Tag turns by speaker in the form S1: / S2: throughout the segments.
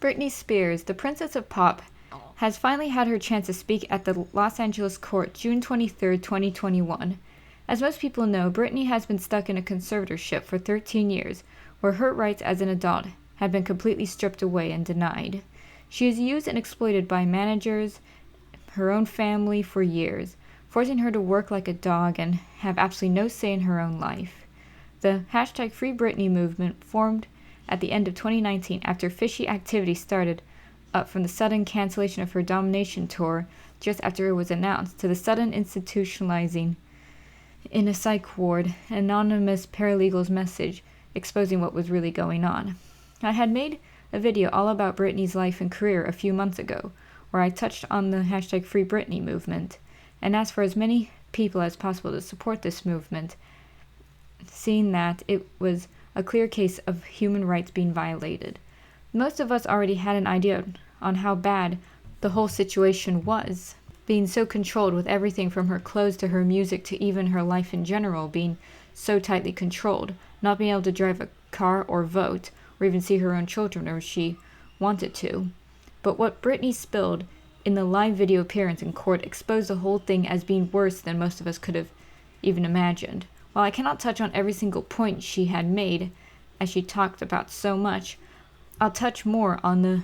S1: Britney Spears, the Princess of Pop, has finally had her chance to speak at the Los Angeles court June 23, 2021. As most people know, Britney has been stuck in a conservatorship for 13 years, where her rights as an adult had been completely stripped away and denied. She is used and exploited by managers, her own family for years, forcing her to work like a dog and have absolutely no say in her own life. The #FreeBritney movement formed at the end of 2019 after fishy activity started up from the sudden cancellation of her Domination tour just after it was announced, to the sudden institutionalizing in a psych ward, an anonymous paralegal's message exposing what was really going on. I had made a video all about Britney's life and career a few months ago, where I touched on the #FreeBritney movement and asked for as many people as possible to support this movement, seeing that it was a clear case of human rights being violated. Most of us already had an idea on how bad the whole situation was, being so controlled, with everything from her clothes to her music to even her life in general being so tightly controlled, not being able to drive a car or vote or even see her own children if she wanted to. But what Britney spilled in the live video appearance in court exposed the whole thing as being worse than most of us could have even imagined. While I cannot touch on every single point she had made, as she talked about so much, I'll touch more on the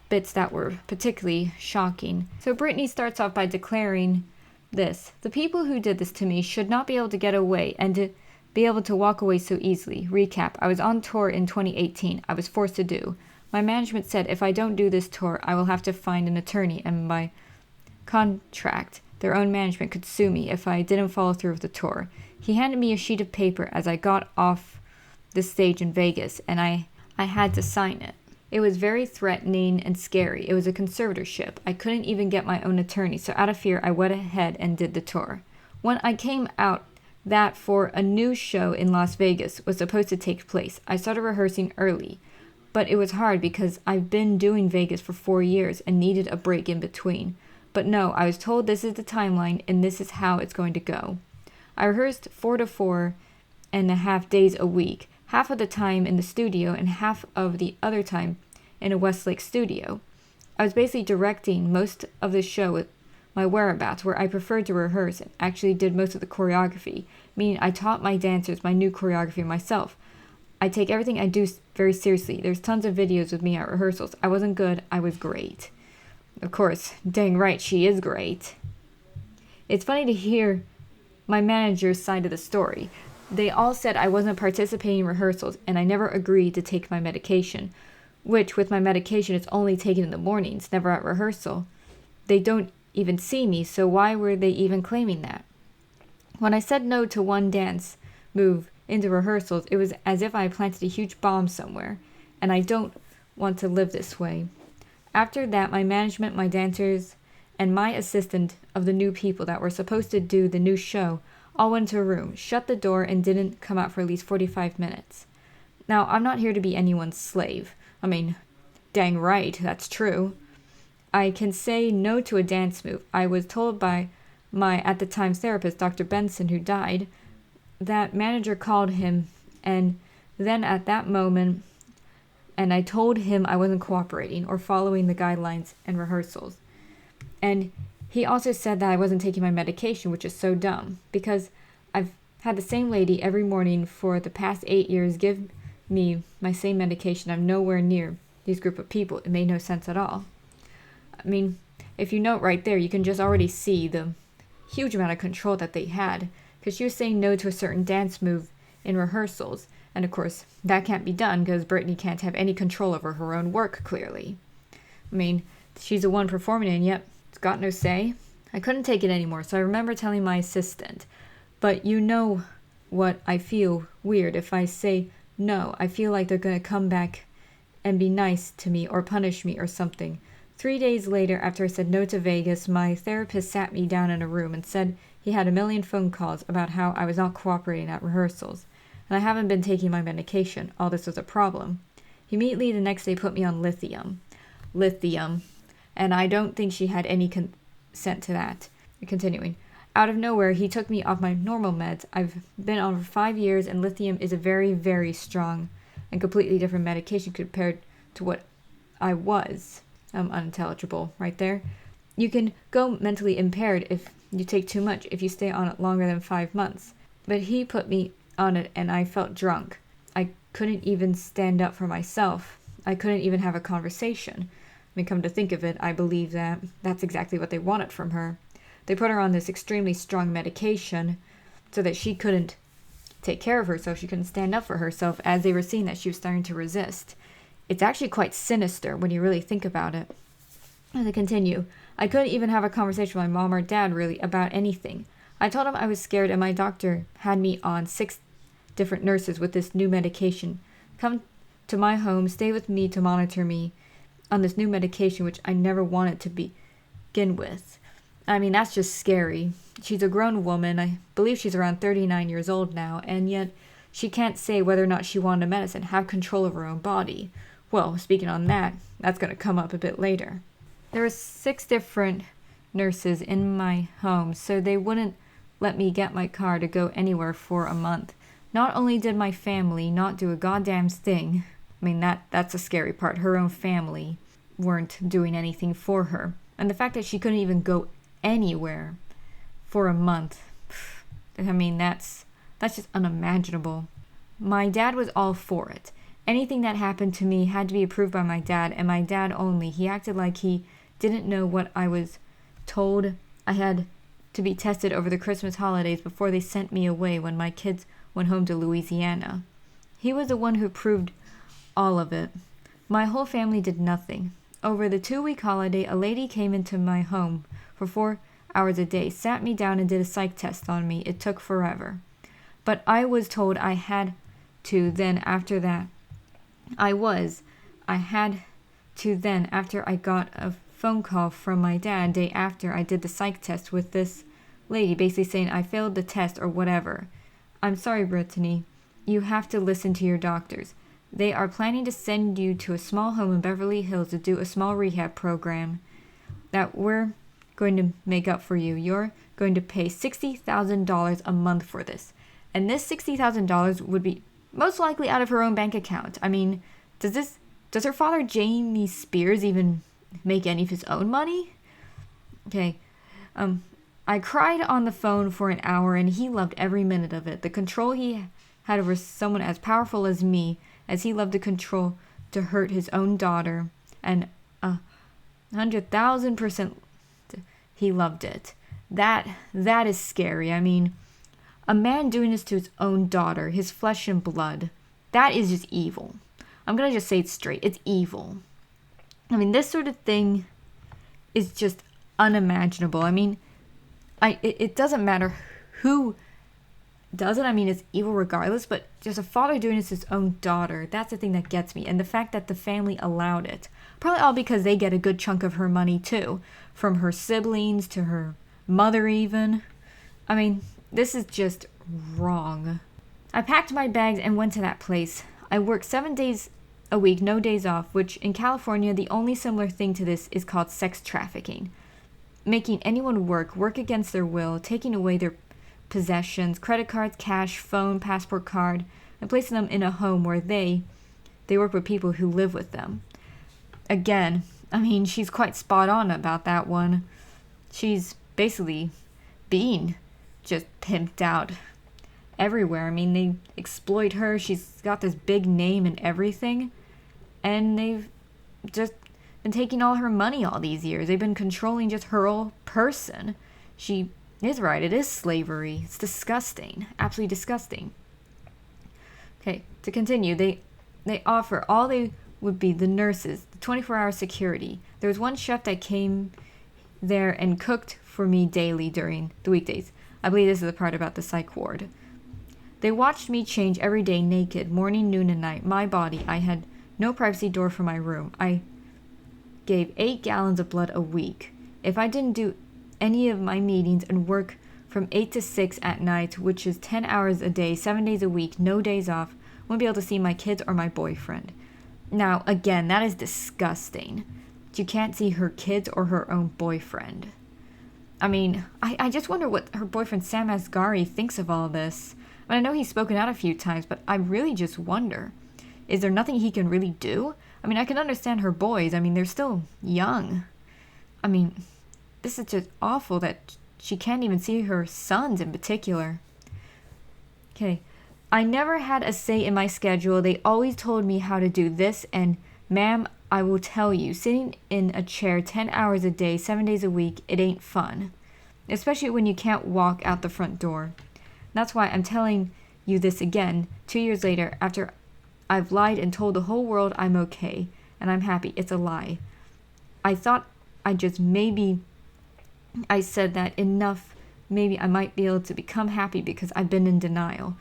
S1: bits that were particularly shocking. So Britney starts off by declaring this: "The people who did this to me should not be able to get away and to be able to walk away so easily. Recap: I was on tour in 2018. I was forced to do. My management said if I don't do this tour, I will have to find an attorney, and by contract, their own management could sue me if I didn't follow through with the tour. He handed me a sheet of paper as I got off the stage in Vegas, and I had to sign it. It was very threatening and scary. It was a conservatorship. I couldn't even get my own attorney, so out of fear, I went ahead and did the tour. When I came out that for a new show in Las Vegas was supposed to take place, I started rehearsing early, but it was hard because I've been doing Vegas for 4 years and needed a break in between. But no, I was told this is the timeline and this is how it's going to go. I rehearsed 4 to 4.5 days a week, half of the time in the studio and half of the other time in a Westlake studio. I was basically directing most of the show with my whereabouts, where I preferred to rehearse and actually did most of the choreography, meaning I taught my dancers my new choreography myself. I take everything I do very seriously. There's tons of videos of me at rehearsals. I wasn't good, I was great. Of course, dang right, she is great. It's funny to hear my manager's side of the story. They all said I wasn't participating in rehearsals and I never agreed to take my medication, which with my medication it's only taken in the mornings, never at rehearsal. They don't even see me, so why were they even claiming that? When I said no to one dance move into rehearsals, it was as if I planted a huge bomb somewhere, and I don't want to live this way. After that, my management, my dancers, and my assistant of the new people that were supposed to do the new show all went to a room, shut the door, and didn't come out for at least 45 minutes. Now, I'm not here to be anyone's slave. I mean, dang right, that's true. I can say no to a dance move. I was told by my, at the time, therapist, Dr. Benson, who died, that manager called him, and then at that moment, and I told him I wasn't cooperating or following the guidelines and rehearsals. And he also said that I wasn't taking my medication, which is so dumb, because I've had the same lady every morning for the past 8 years give me my same medication. I'm nowhere near these group of people. It made no sense at all. I mean, if you note right there, you can just already see the huge amount of control that they had, because she was saying no to a certain dance move in rehearsals. And of course, that can't be done because Britney can't have any control over her own work, clearly. I mean, she's the one performing it, and yet it's got no say. I couldn't take it anymore, so I remember telling my assistant, but you know what, I feel weird if I say no. I feel like they're going to come back and be nice to me or punish me or something. 3 days later, after I said no to Vegas, my therapist sat me down in a room and said he had a million phone calls about how I was not cooperating at rehearsals, and I haven't been taking my medication. All this was a problem. He immediately the next day put me on lithium, and I don't think she had any consent to that. Continuing. Out of nowhere, he took me off my normal meds. I've been on for 5 years, and lithium is a very, very strong and completely different medication compared to what I was unintelligible right there. You can go mentally impaired if you take too much, if you stay on it longer than 5 months. But he put me on it and I felt drunk. I couldn't even stand up for myself. I couldn't even have a conversation. I mean, come to think of it, I believe that that's exactly what they wanted from her. They put her on this extremely strong medication so that she couldn't take care of herself. She couldn't stand up for herself, as they were seeing that she was starting to resist. It's actually quite sinister when you really think about it. And they continue. I couldn't even have a conversation with my mom or dad, really, about anything. I told him I was scared, and my doctor had me on 6 different nurses with this new medication. Come to my home, stay with me to monitor me on this new medication, which I never wanted to begin with. I mean, that's just scary. She's a grown woman. I believe she's around 39 years old now, and yet she can't say whether or not she wanted medicine, have control of her own body. Well, speaking on that, that's going to come up a bit later. There were 6 different nurses in my home, so they wouldn't let me get my car to go anywhere for a month. Not only did my family not do a goddamn thing, I mean, that's a scary part. Her own family weren't doing anything for her. And the fact that she couldn't even go anywhere for a month, I mean, that's just unimaginable. My dad was all for it. Anything that happened to me had to be approved by my dad, and my dad only. He acted like he didn't know what I was told. I had to be tested over the Christmas holidays before they sent me away when my kids went home to Louisiana. He was the one who approved all of it. My whole family did nothing. Over the 2-week holiday, a lady came into my home for 4 hours a day, sat me down and did a psych test on me. It took forever. But I was told I had to then after that. After I got a phone call from my dad day after I did the psych test with this lady, basically saying I failed the test or whatever. I'm sorry, Brittany. You have to listen to your doctors. They are planning to send you to a small home in Beverly Hills to do a small rehab program that we're going to make up for you. You're going to pay $60,000 a month for this. And this $60,000 would be most likely out of her own bank account. I mean, does her father, Britney Spears, even make any of his own money? Okay. I cried on the phone for an hour, and he loved every minute of it. The control he had over someone as powerful as me, as he loved the control to hurt his own daughter, and 100,000% he loved it. That is scary. I mean, a man doing this to his own daughter, his flesh and blood, that is just evil. I'm going to just say it straight. It's evil. I mean, this sort of thing is just unimaginable. I mean, it doesn't matter who does it. I mean, it's evil regardless, but just a father doing this to his own daughter, that's the thing that gets me. And the fact that the family allowed it. Probably all because they get a good chunk of her money too. From her siblings to her mother even. I mean, this is just wrong. I packed my bags and went to that place. I worked 7 days a week, no days off, which in California, the only similar thing to this is called sex trafficking. Making anyone work against their will, taking away their possessions, credit cards, cash, phone, passport card, and placing them in a home where they work with people who live with them. Again, I mean, she's quite spot on about that one. She's basically being just pimped out everywhere. I mean, they exploit her. She's got this big name and everything, and they've just been taking all her money all these years. They've been controlling just her whole person. She is right. It is slavery. It's disgusting. Absolutely disgusting. Okay, to continue, they offer all they would be the nurses, the 24-hour security. There was one chef that came there and cooked for me daily during the weekdays. I believe this is the part about the psych ward. They watched me change every day naked, morning, noon, and night. My body. I had no privacy door for my room. I gave 8 gallons of blood a week. If I didn't do any of my meetings and work from 8 to 6 at night, which is 10 hours a day, 7 days a week, no days off, won't be able to see my kids or my boyfriend. Now, again, that is disgusting. You can't see her kids or her own boyfriend. I mean, I just wonder what her boyfriend Sam Asghari thinks of all this. I know he's spoken out a few times, but I really just wonder, is there nothing he can really do? I mean, I can understand her boys. I mean, they're still young. I mean, this is just awful that she can't even see her sons in particular. Okay. I never had a say in my schedule. They always told me how to do this, and ma'am, I will tell you, sitting in a chair 10 hours a day, 7 days a week, it ain't fun. Especially when you can't walk out the front door. That's why I'm telling you this again, 2 years later, after I've lied and told the whole world I'm okay, and I'm happy. It's a lie. I thought I said that enough, maybe I might be able to become happy because I've been in denial.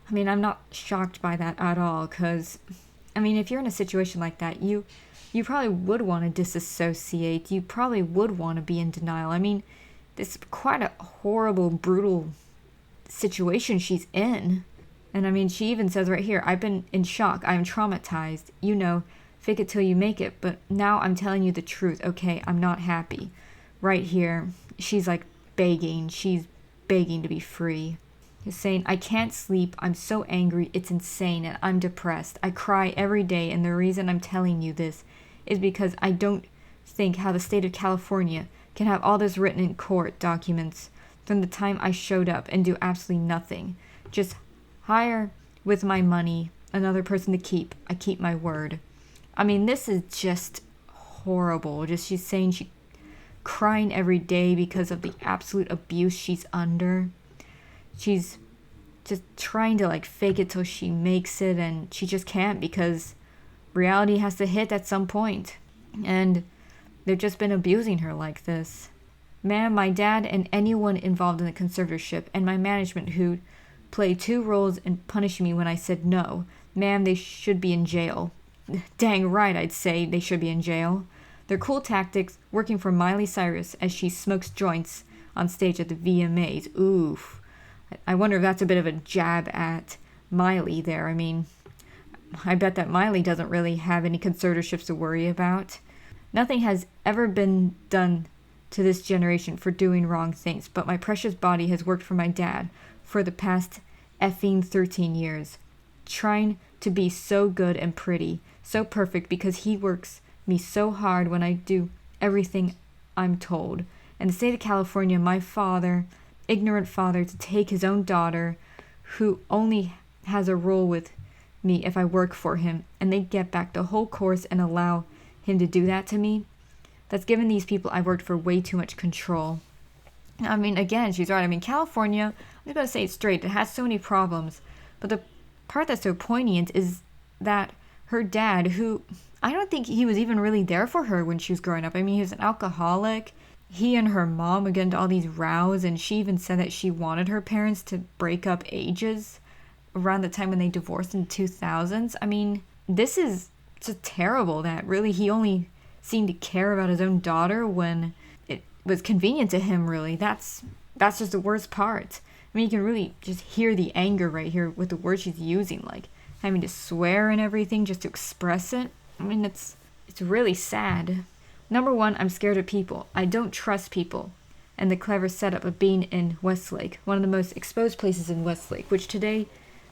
S1: I mean, I'm not shocked by that at all, because, I mean, if you're in a situation like that, you probably would want to disassociate. You probably would want to be in denial. I mean, this is quite a horrible, brutal situation she's in. And I mean, she even says right here, I've been in shock. I'm traumatized. You know, fake it till you make it. But now I'm telling you the truth. Okay, I'm not happy. Right here, she's like begging. She's begging to be free. He's saying, I can't sleep. I'm so angry. It's insane. And I'm depressed. I cry every day. And the reason I'm telling you this is because I don't think how the state of California can have all this written in court documents from the time I showed up and do absolutely nothing. Just hire with my money another person to keep. I keep my word. I mean, this is just horrible. Just she's saying she crying every day because of the absolute abuse she's under. She's just trying to like fake it till she makes it, and she just can't because reality has to hit at some point. And they've just been abusing her like this. Ma'am, my dad and anyone involved in the conservatorship and my management who played 2 roles in punishing me when I said no. Ma'am, they should be in jail. Dang right, I'd say they should be in jail. Their cool tactics working for Miley Cyrus as she smokes joints on stage at the VMAs. Oof. I wonder if that's a bit of a jab at Miley there. I mean, I bet that Miley doesn't really have any conservatorships to worry about. Nothing has ever been done to this generation for doing wrong things, but my precious body has worked for my dad for the past effing 13 years, trying to be so good and pretty, so perfect, because he works me so hard when I do everything I'm told. And the state of California, my father, ignorant father, to take his own daughter, who only has a role with me if I work for him, and they get back the whole course and allow him to do that to me. That's given these people I've worked for way too much control. I mean, again, she's right. I mean, California, I'm just going to say it straight, it has so many problems. But the part that's so poignant is that her dad, who I don't think he was even really there for her when she was growing up. I mean, he was an alcoholic. He and her mom would get into all these rows, and she even said that she wanted her parents to break up ages around the time when they divorced in the 2000s. I mean, this is just terrible that really he only seemed to care about his own daughter when it was convenient to him, really. That's just the worst part. I mean, you can really just hear the anger right here with the words she's using, like having to swear and everything just to express it. I mean, it's really sad. Number 1, I'm scared of people. I don't trust people. And the clever setup of being in Westlake, one of the most exposed places in Westlake, which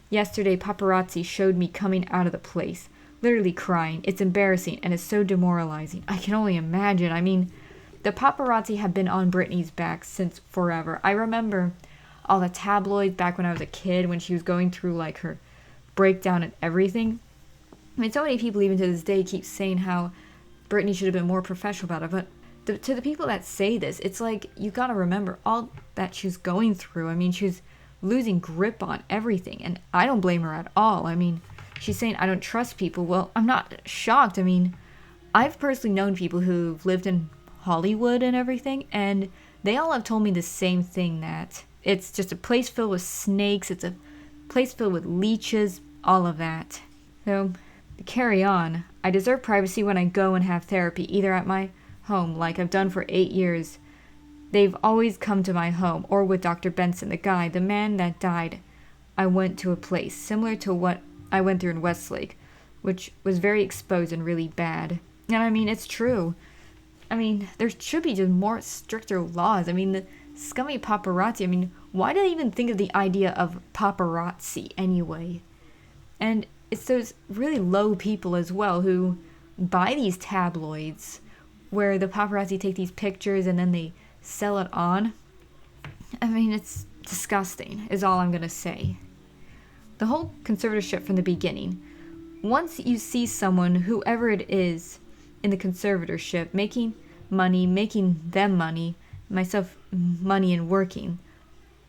S1: yesterday, paparazzi showed me coming out of the place, literally crying. It's embarrassing and it's so demoralizing. I can only imagine. I mean, the paparazzi have been on Britney's back since forever. I remember all the tabloids back when I was a kid, when she was going through like her breakdown and everything. I mean, so many people even to this day keep saying how Britney should have been more professional about it. But to the people that say this, it's like, you gotta remember all that she's going through. I mean, she's losing grip on everything, and I don't blame her at all. I mean, she's saying, I don't trust people. Well, I'm not shocked. I mean, I've personally known people who've lived in Hollywood and everything, and they all have told me the same thing, that it's just a place filled with snakes, it's a place filled with leeches, all of that. So, to carry on, I deserve privacy when I go and have therapy, either at my home, like I've done for 8 years. They've always come to my home, or with Dr. Benson, the man that died. I went to a place similar to what I went through in Westlake, which was very exposed and really bad. And I mean, it's true. I mean, there should be just more stricter laws. I mean, the scummy paparazzi, I mean, why do they even think of the idea of paparazzi anyway? And it's those really low people as well who buy these tabloids where the paparazzi take these pictures and then they sell it on. I mean, it's disgusting, is all I'm going to say. The whole conservatorship from the beginning. Once you see someone, whoever it is, in the conservatorship, making money, making them money, myself money and working,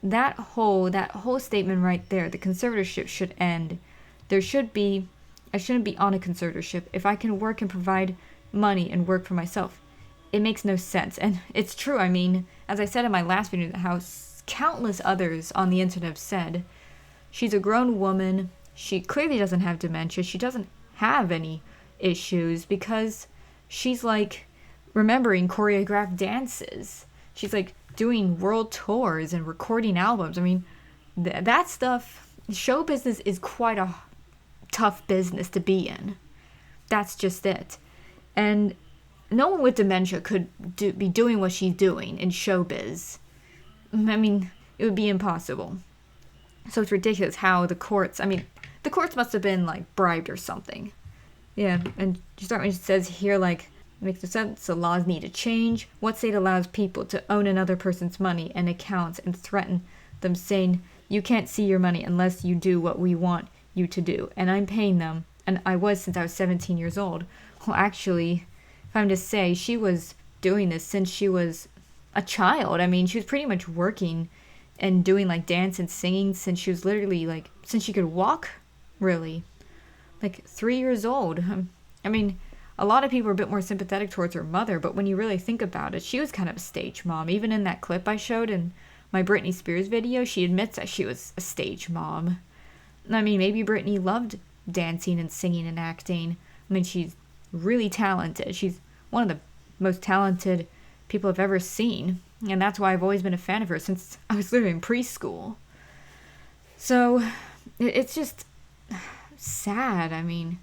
S1: that whole statement right there, the conservatorship should end. I shouldn't be on a conservatorship. If I can work and provide money and work for myself, it makes no sense. And it's true. I mean, as I said in my last video, how countless others on the internet have said, she's a grown woman. She clearly doesn't have dementia. She doesn't have any issues because she's like remembering choreographed dances. She's like doing world tours and recording albums. I mean, that stuff, show business is quite a tough business to be in. That's just it. And no one with dementia could be doing what she's doing in showbiz. I mean, it would be impossible. So it's ridiculous how the courts must have been like bribed or something. Yeah, and it says here, like, makes no sense. The laws need to change. What state allows people to own another person's money and accounts and threaten them, saying, you can't see your money unless you do what we want you to do. And I'm paying them. And I was since I was 17 years old. Well, actually, if I'm to say, she was doing this since she was a child. I mean, she was pretty much working and doing like dance and singing since she was literally like, since she could walk, really. Like 3 years old. I mean, a lot of people are a bit more sympathetic towards her mother, but when you really think about it, she was kind of a stage mom. Even in that clip I showed in my Britney Spears video, she admits that she was a stage mom. I mean, maybe Britney loved dancing and singing and acting. I mean, she's really talented. She's one of the most talented people I've ever seen. And that's why I've always been a fan of her since I was literally in preschool. So, it's just sad. I mean,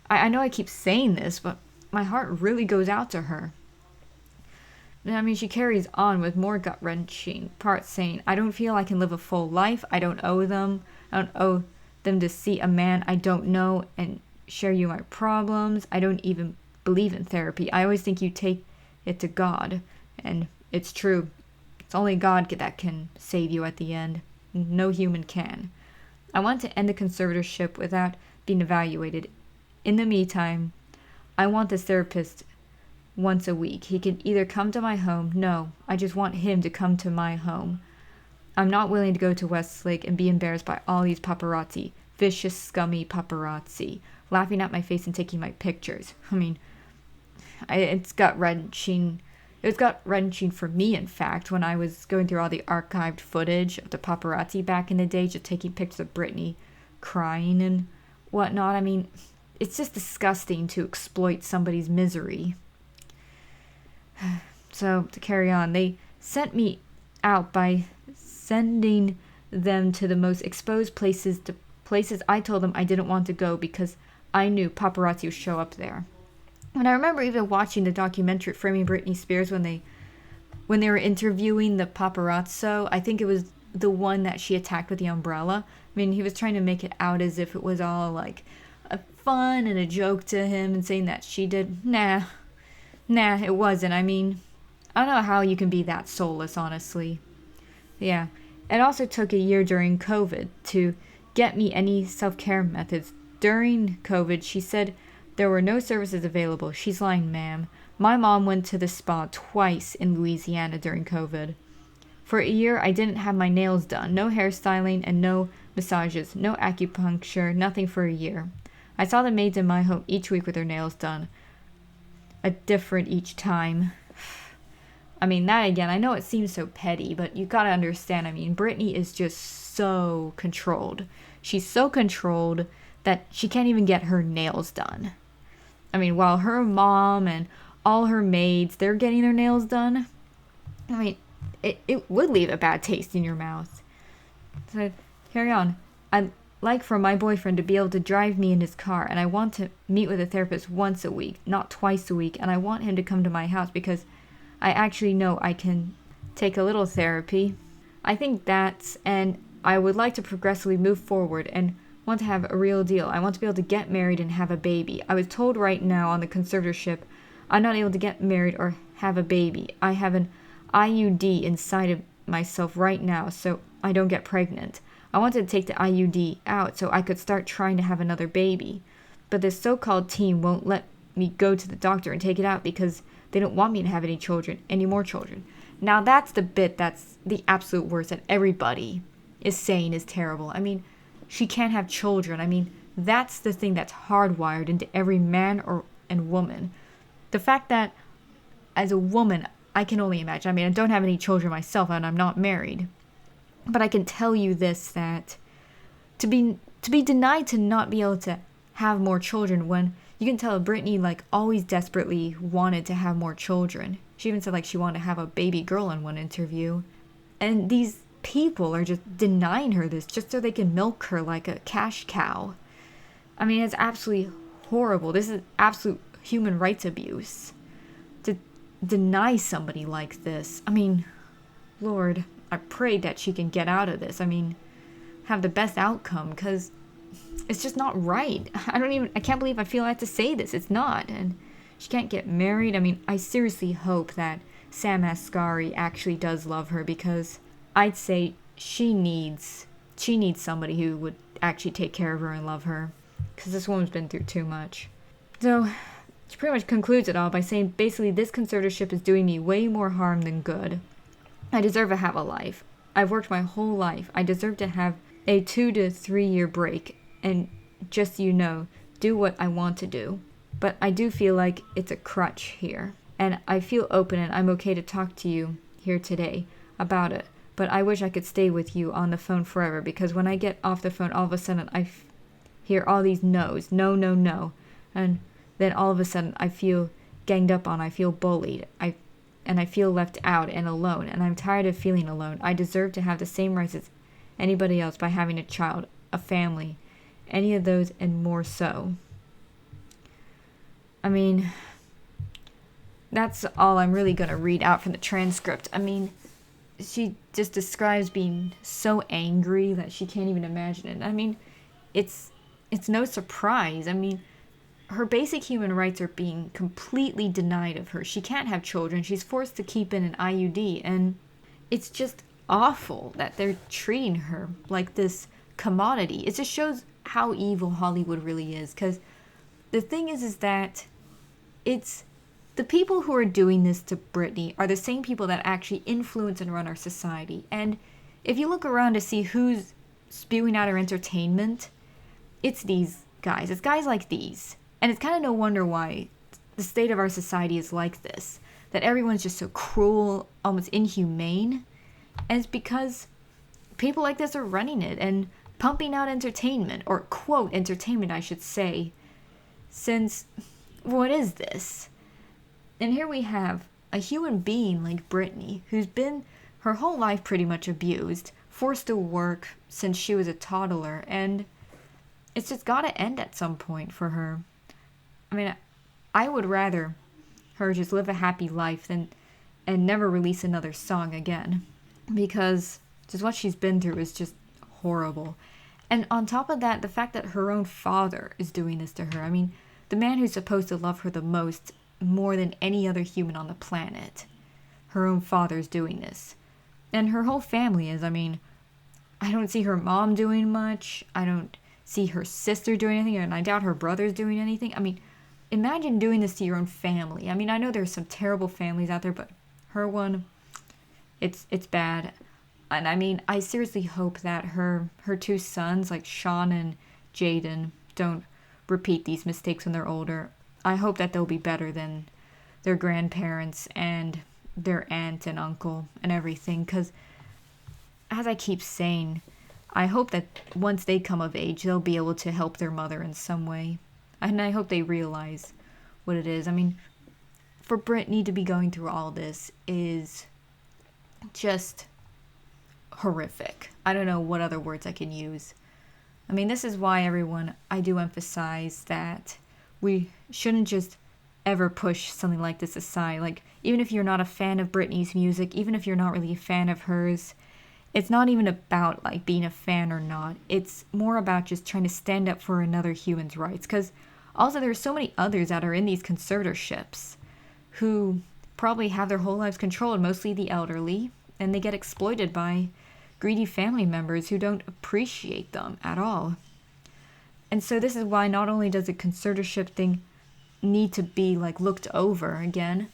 S1: I know I keep saying this, but my heart really goes out to her. I mean, she carries on with more gut-wrenching parts saying, I don't feel I can live a full life. I don't owe them. I don't owe them to see a man I don't know and share you my problems. I don't even believe in therapy. I always think you take it to God. And it's true. It's only God that can save you at the end. No human can. I want to end the conservatorship without being evaluated. In the meantime, I want this therapist once a week. He can either come to my home. No, I just want him to come to my home. I'm not willing to go to Westlake and be embarrassed by all these paparazzi. Vicious, scummy paparazzi. Laughing at my face and taking my pictures. I mean, it's gut-wrenching. It was gut-wrenching for me, in fact, when I was going through all the archived footage of the paparazzi back in the day, just taking pictures of Britney crying and whatnot. I mean, it's just disgusting to exploit somebody's misery. So, to carry on, they sent me out by sending them to the most exposed places I told them I didn't want to go because I knew paparazzi would show up there. And I remember even watching the documentary Framing Britney Spears when they were interviewing the paparazzo. I think it was the one that she attacked with the umbrella. I mean, he was trying to make it out as if it was all like a fun and a joke to him and saying that she did. Nah, it wasn't. I mean, I don't know how you can be that soulless, honestly. Yeah. It also took a year during COVID to get me any self-care methods. During COVID, she said there were no services available. She's lying, ma'am. My mom went to the spa twice in Louisiana during COVID. For a year, I didn't have my nails done. No hairstyling and no massages. No acupuncture. Nothing for a year. I saw the maids in my home each week with their nails done. A different each time. I mean, that again, I know it seems so petty, but you gotta understand, I mean, Britney is just so controlled. She's so controlled that she can't even get her nails done. I mean, while her mom and all her maids, they're getting their nails done, I mean, it would leave a bad taste in your mouth. So, carry on. I'd like for my boyfriend to be able to drive me in his car, and I want to meet with a therapist once a week, not twice a week, and I want him to come to my house because I actually know I can take a little therapy. I think and I would like to progressively move forward, and want to have a real deal. I want to be able to get married and have a baby. I was told right now on the conservatorship, I'm not able to get married or have a baby. I have an IUD inside of myself right now, so I don't get pregnant. I wanted to take the IUD out so I could start trying to have another baby. But this so-called team won't let me go to the doctor and take it out because they don't want me to have any more children. Now that's the bit that's the absolute worst that everybody is saying is terrible. I mean, she can't have children. I mean, that's the thing that's hardwired into every man and woman. The fact that as a woman, I can only imagine. I mean, I don't have any children myself and I'm not married. But I can tell you this, that to be denied to not be able to have more children when you can tell Britney always desperately wanted to have more children. She even said she wanted to have a baby girl in one interview. And these people are just denying her this just so they can milk her like a cash cow. I mean, it's absolutely horrible. This is absolute human rights abuse. To deny somebody like this. I mean, Lord, I pray that she can get out of this. I mean, have the best outcome, because it's just not right. I can't believe I feel I have to say this. It's not. And she can't get married. I mean, I seriously hope that Sam Asghari actually does love her, because I'd say she needs somebody who would actually take care of her and love her, because this woman's been through too much. So she pretty much concludes it all by saying basically this conservatorship is doing me way more harm than good. I deserve to have a life. I've worked my whole life. I deserve to have a 2 to 3 year break and just so you know, do what I want to do. But I do feel like it's a crutch here. And I feel open and I'm okay to talk to you here today about it. But I wish I could stay with you on the phone forever, because when I get off the phone, all of a sudden I hear all these no's. No, no, no. And then all of a sudden I feel ganged up on. I feel bullied. I feel left out and alone. And I'm tired of feeling alone. I deserve to have the same rights as anybody else by having a child, a family, any of those and more so. I mean, that's all I'm really going to read out from the transcript. I mean, she just describes being so angry that she can't even imagine it. I mean, it's no surprise. I mean, her basic human rights are being completely denied of her. She can't have children. She's forced to keep in an IUD. And it's just awful that they're treating her like this commodity. It just shows how evil Hollywood really is. Because the thing is that it's the people who are doing this to Britney are the same people that actually influence and run our society. And if you look around to see who's spewing out our entertainment, it's these guys. It's guys like these. And it's kind of no wonder why the state of our society is like this. That everyone's just so cruel, almost inhumane. And it's because people like this are running it and pumping out entertainment, or quote entertainment I should say. Since, what is this? And here we have a human being like Britney, who's been her whole life pretty much abused, forced to work since she was a toddler, and it's just gotta end at some point for her. I mean, I would rather her just live a happy life and never release another song again, because just what she's been through is just horrible. And on top of that, the fact that her own father is doing this to her. I mean, the man who's supposed to love her the most, more than any other human on the planet, her own father's doing this. And her whole family is. I mean, I don't see her mom doing much. I don't see her sister doing anything, and I doubt her brother's doing anything. I mean, imagine doing this to your own family. I mean, I know there's some terrible families out there, but her one, it's bad. And I mean, I seriously hope that her two sons, like Sean and Jaden, don't repeat these mistakes when they're older. I hope that they'll be better than their grandparents and their aunt and uncle and everything. Because, as I keep saying, I hope that once they come of age, they'll be able to help their mother in some way. And I hope they realize what it is. I mean, for Britney to be going through all this is just horrific. I don't know what other words I can use. I mean, this is why, everyone, I do emphasize that we shouldn't just ever push something like this aside. Like, even if you're not a fan of Britney's music, even if you're not really a fan of hers, it's not even about like being a fan or not. It's more about just trying to stand up for another human's rights. Because also there's so many others that are in these conservatorships who probably have their whole lives controlled, mostly the elderly, and they get exploited by greedy family members who don't appreciate them at all. And so this is why not only does the conservatorship thing need to be like looked over again,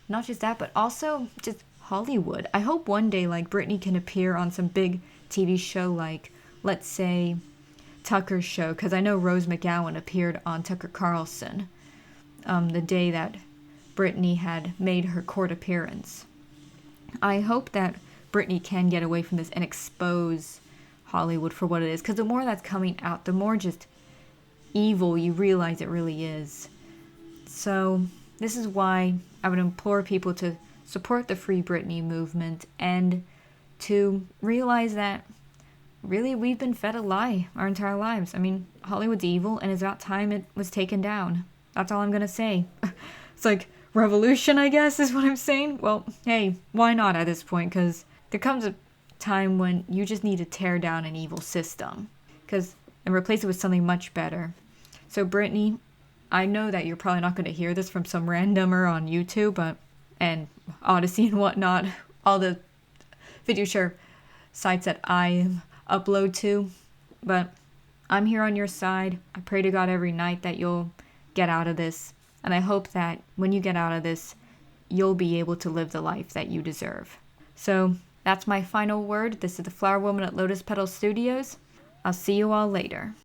S1: not just that, but also just Hollywood. I hope one day like Britney can appear on some big TV show like, let's say, Tucker's show, because I know Rose McGowan appeared on Tucker Carlson the day that Britney had made her court appearance. I hope that Britney can get away from this and expose Hollywood for what it is, because the more that's coming out, the more just evil you realize it really is. So this is why I would implore people to support the Free Britney movement and to realize that really we've been fed a lie our entire lives. I mean, Hollywood's evil, and it's about time it was taken down. That's all I'm gonna say. It's like revolution, I guess, is what I'm saying. Well, hey, why not at this point? Because there comes a time when you just need to tear down an evil system and replace it with something much better. So Britney, I know that you're probably not going to hear this from some randomer on YouTube and Odyssey and whatnot, all the video share sites that I upload to, but I'm here on your side. I pray to God every night that you'll get out of this, and I hope that when you get out of this, you'll be able to live the life that you deserve. So that's my final word. This is the Flower Woman at Lotus Petal Studios. I'll see you all later.